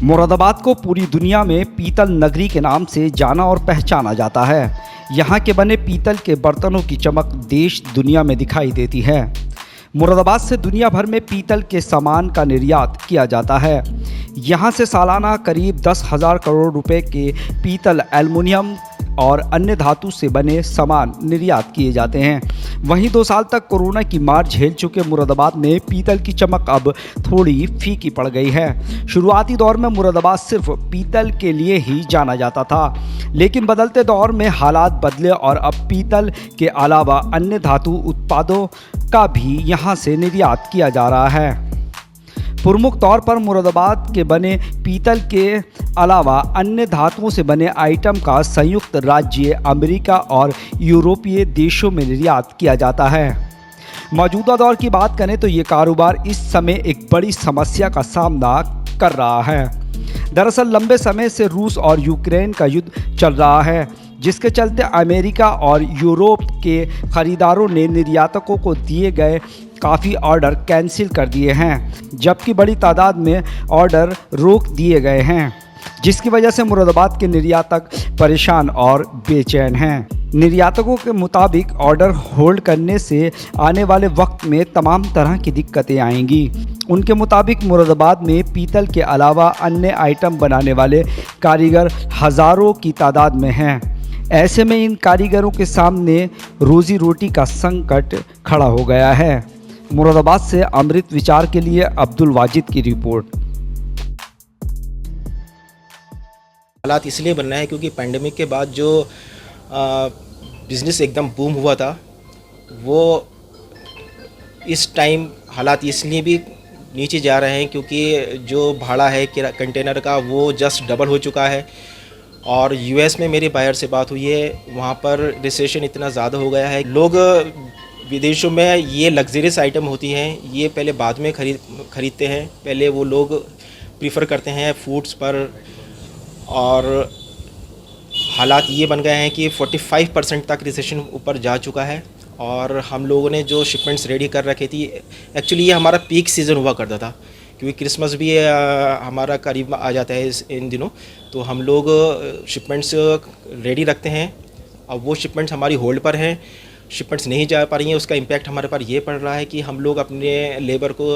मुरादाबाद को पूरी दुनिया में पीतल नगरी के नाम से जाना और पहचाना जाता है। यहाँ के बने पीतल के बर्तनों की चमक देश दुनिया में दिखाई देती है। मुरादाबाद से दुनिया भर में पीतल के सामान का निर्यात किया जाता है। यहाँ से सालाना करीब 10,000 करोड़ रुपए के पीतल, एल्युमिनियम और अन्य धातु से बने सामान निर्यात किए जाते हैं। वहीं 2 साल तक कोरोना की मार झेल चुके मुरादाबाद में पीतल की चमक अब थोड़ी फीकी पड़ गई है। शुरुआती दौर में मुरादाबाद सिर्फ पीतल के लिए ही जाना जाता था, लेकिन बदलते दौर में हालात बदले और अब पीतल के अलावा अन्य धातु उत्पादों का भी यहाँ से निर्यात किया जा रहा है। प्रमुख तौर पर मुरादाबाद के बने पीतल के अलावा अन्य धातुओं से बने आइटम का संयुक्त राज्य अमेरिका और यूरोपीय देशों में निर्यात किया जाता है। मौजूदा दौर की बात करें तो ये कारोबार इस समय एक बड़ी समस्या का सामना कर रहा है। दरअसल लंबे समय से रूस और यूक्रेन का युद्ध चल रहा है, जिसके चलते अमेरिका और यूरोप के खरीदारों ने निर्यातकों को दिए गए काफ़ी ऑर्डर कैंसिल कर दिए हैं, जबकि बड़ी तादाद में ऑर्डर रोक दिए गए हैं, जिसकी वजह से मुरादाबाद के निर्यातक परेशान और बेचैन हैं। निर्यातकों के मुताबिक ऑर्डर होल्ड करने से आने वाले वक्त में तमाम तरह की दिक्कतें आएंगी। उनके मुताबिक मुरादाबाद में पीतल के अलावा अन्य आइटम बनाने वाले कारीगर हज़ारों की तादाद में हैं। ऐसे में इन कारीगरों के सामने रोजी रोटी का संकट खड़ा हो गया है। मुरादाबाद से अमृत विचार के लिए अब्दुल वाजिद की रिपोर्ट। हालात इसलिए बन रहे हैं क्योंकि पैंडेमिक के बाद जो बिज़नेस एकदम बूम हुआ था, वो इस टाइम हालात इसलिए भी नीचे जा रहे हैं क्योंकि जो भाड़ा है कंटेनर का वो जस्ट डबल हो चुका है। और यूएस में मेरे बायर से बात हुई है, वहाँ पर रिसेशन इतना ज़्यादा हो गया है। लोग विदेशों में ये लग्जरियस आइटम होती हैं, ये पहले बाद में खरीदते हैं। पहले वो लोग प्रीफर करते हैं फूड्स पर, और हालात ये बन गए हैं कि 45% तक रिसेशन ऊपर जा चुका है। और हम लोगों ने जो शिपमेंट्स रेडी कर रखी थी, एक्चुअली ये हमारा पीक सीज़न हुआ करता था क्योंकि क्रिसमस भी हमारा करीब आ जाता है इन दिनों, तो हम लोग शिपमेंट्स रेडी रखते हैं। अब वो शिपमेंट्स हमारी होल्ड पर हैं, शिपमेंट्स नहीं जा पा रही हैं। उसका इम्पैक्ट हमारे पर ये पड़ रहा है कि हम लोग अपने लेबर को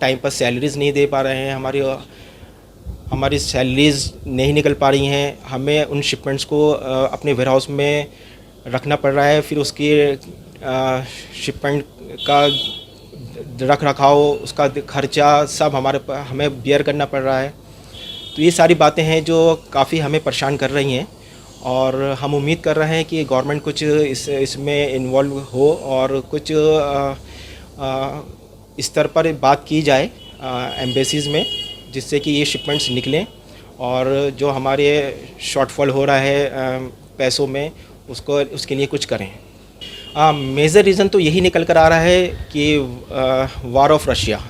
टाइम पर सैलरीज़ नहीं दे पा रहे हैं, हमारी सैलरीज़ नहीं निकल पा रही हैं। हमें उन शिपमेंट्स को अपने वेयरहाउस में रखना पड़ रहा है, फिर उसकी शिपमेंट का रख रखाव, उसका खर्चा सब हमें बियर करना पड़ रहा है। तो ये सारी बातें हैं जो काफ़ी हमें परेशान कर रही हैं, और हम उम्मीद कर रहे हैं कि गवर्नमेंट कुछ इसमें इन्वॉल्व हो और कुछ इस स्तर पर बात की जाए एम्बेसीज़ में, जिससे कि ये शिपमेंट्स निकलें और जो हमारे शॉर्टफॉल हो रहा है पैसों में, उसके लिए कुछ करें। मेजर रीज़न तो यही निकल कर आ रहा है कि वार ऑफ रशिया,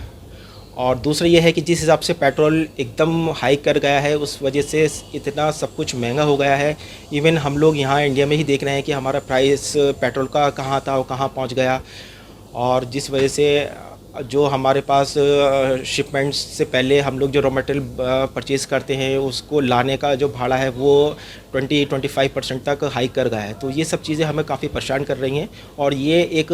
और दूसरा ये है कि जिस हिसाब से पेट्रोल एकदम हाइक कर गया है, उस वजह से इतना सब कुछ महंगा हो गया है। इवन हम लोग यहाँ इंडिया में ही देख रहे हैं कि हमारा प्राइस पेट्रोल का कहाँ था और कहाँ पहुँच गया, और जिस वजह से जो हमारे पास शिपमेंट्स से पहले हम लोग जो रॉ मटेरियल परचेज़ करते हैं, उसको लाने का जो भाड़ा है वो 20-25% तक हाइक कर गया है। तो ये सब चीज़ें हमें काफ़ी परेशान कर रही हैं, और ये एक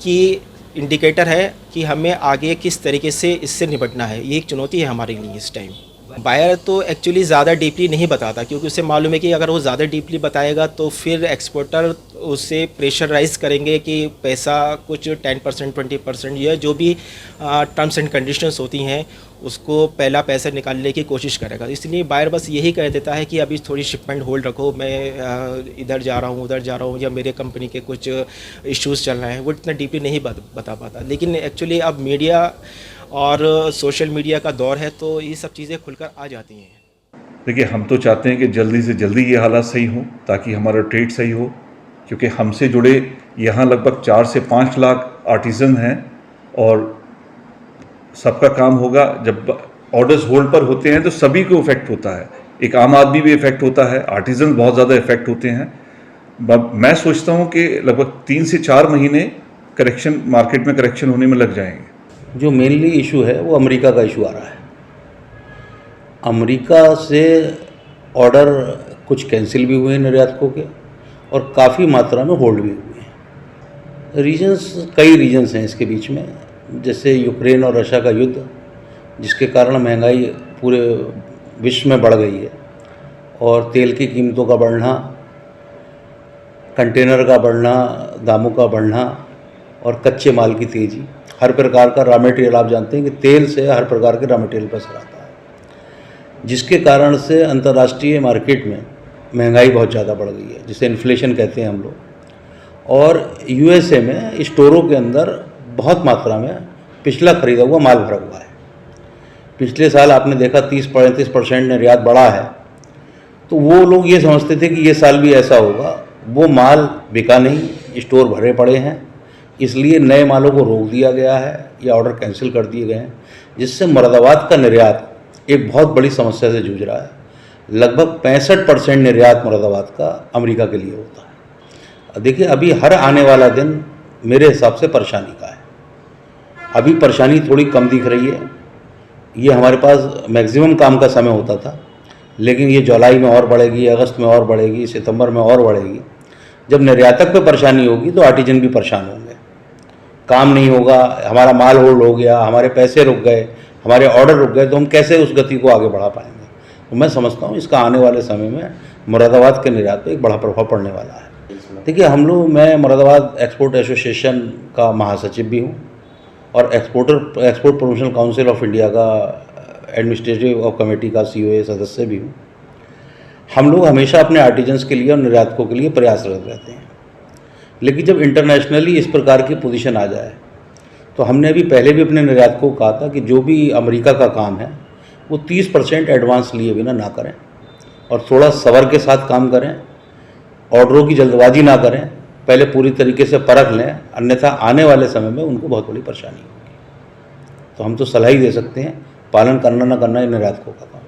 की इंडिकेटर है कि हमें आगे किस तरीके से इससे निपटना है। ये एक चुनौती है हमारे लिए इस टाइम। बायर तो एक्चुअली ज़्यादा डीपली नहीं बताता, क्योंकि उसे मालूम है कि अगर वो ज़्यादा डीपली बताएगा तो फिर एक्सपोर्टर उसे प्रेशराइज करेंगे कि पैसा कुछ 10% 20% या जो भी टर्म्स एंड कंडीशंस होती हैं उसको पहला पैसा निकालने की कोशिश करेगा। इसलिए बायर बस यही कह देता है कि अभी थोड़ी शिपमेंट होल्ड रखो, मैं इधर जा रहा हूँ उधर जा रहा हूँ, या मेरे कंपनी के कुछ इश्यूज़ चल रहे हैं। वो इतना डीपली नहीं बता पाता। लेकिन एक्चुअली अब मीडिया और सोशल मीडिया का दौर है, तो ये सब चीज़ें खुलकर आ जाती हैं। देखिए, हम तो चाहते हैं कि जल्दी से जल्दी ये हालात सही हों ताकि हमारा ट्रेड सही हो, क्योंकि हमसे जुड़े यहाँ लगभग 4 से 5 लाख आर्टिज़न हैं, और सबका काम होगा। जब ऑर्डर्स होल्ड पर होते हैं तो सभी को इफ़ेक्ट होता है, एक आम आदमी भी इफ़ेक्ट होता है, आर्टिज़न बहुत ज़्यादा इफ़ेक्ट होते हैं। मैं सोचता हूँ कि लगभग 3 से 4 महीने मार्केट में करेक्शन होने में लग जाएंगे। जो मेनली इशू है वो अमेरिका का इशू आ रहा है। अमेरिका से ऑर्डर कुछ कैंसिल भी हुए हैं निर्यातकों के, और काफ़ी मात्रा में होल्ड भी हुए हैं। कई रीजन्स हैं इसके बीच में, जैसे यूक्रेन और रशिया का युद्ध, जिसके कारण महंगाई पूरे विश्व में बढ़ गई है, और तेल की कीमतों का बढ़ना, कंटेनर का बढ़ना, दामों का बढ़ना, और कच्चे माल की तेज़ी। हर प्रकार का रॉ मटेरियल, आप जानते हैं कि तेल से हर प्रकार के रॉ मटेरियल पर असर आता है, जिसके कारण से अंतर्राष्ट्रीय मार्केट में महंगाई बहुत ज़्यादा बढ़ गई है, जिसे इन्फ्लेशन कहते हैं हम लोग। और यूएसए में स्टोरों के अंदर बहुत मात्रा में पिछला खरीदा हुआ माल भरा हुआ है। पिछले साल आपने देखा 30-35% निर्यात बढ़ा है, तो वो लोग ये समझते थे कि ये साल भी ऐसा होगा। वो माल बिका नहीं, स्टोर भरे पड़े हैं, इसलिए नए मालों को रोक दिया गया है या ऑर्डर कैंसिल कर दिए गए हैं, जिससे मुरादाबाद का निर्यात एक बहुत बड़ी समस्या से जूझ रहा है। लगभग 65% निर्यात मुरादाबाद का अमेरिका के लिए होता है। देखिए, अभी हर आने वाला दिन मेरे हिसाब से परेशानी का है। अभी परेशानी थोड़ी कम दिख रही है। ये हमारे पास मैक्सिमम काम का समय होता था, लेकिन ये जुलाई में और बढ़ेगी, अगस्त में और बढ़ेगी, सितंबर में और बढ़ेगी। जब निर्यातक पे परेशानी होगी तो आर्टिजन भी परेशान होंगे, काम नहीं होगा, हमारा माल होल्ड हो गया, हमारे पैसे रुक गए, हमारे ऑर्डर रुक गए, तो हम कैसे उस गति को आगे बढ़ा पाएंगे। तो मैं समझता हूँ इसका आने वाले समय में मुरादाबाद के निर्यात पर एक बड़ा प्रभाव पड़ने वाला है। देखिए, मैं मुरादाबाद एक्सपोर्ट एसोसिएशन का महासचिव भी हूँ, और export promotion council of India का एडमिनिस्ट्रेटिव कमेटी का COA सदस्य भी हूँ। हम लोग हमेशा अपने आर्टिजन्स के लिए और निर्यातकों के लिए प्रयासरत रहते हैं, लेकिन जब इंटरनेशनली इस प्रकार की पोजीशन आ जाए, तो हमने अभी पहले भी अपने निर्यातकों को कहा था कि जो भी अमेरिका का काम है वो 30% एडवांस लिए बिना ना करें, और थोड़ा सब्र के साथ काम करें, ऑर्डरों की जल्दबाजी ना करें, पहले पूरी तरीके से परख लें, अन्यथा आने वाले समय में उनको बहुत बड़ी परेशानी होगी। तो हम तो सलाह ही दे सकते हैं, पालन करना ना करना ये निर्यातकों का काम है।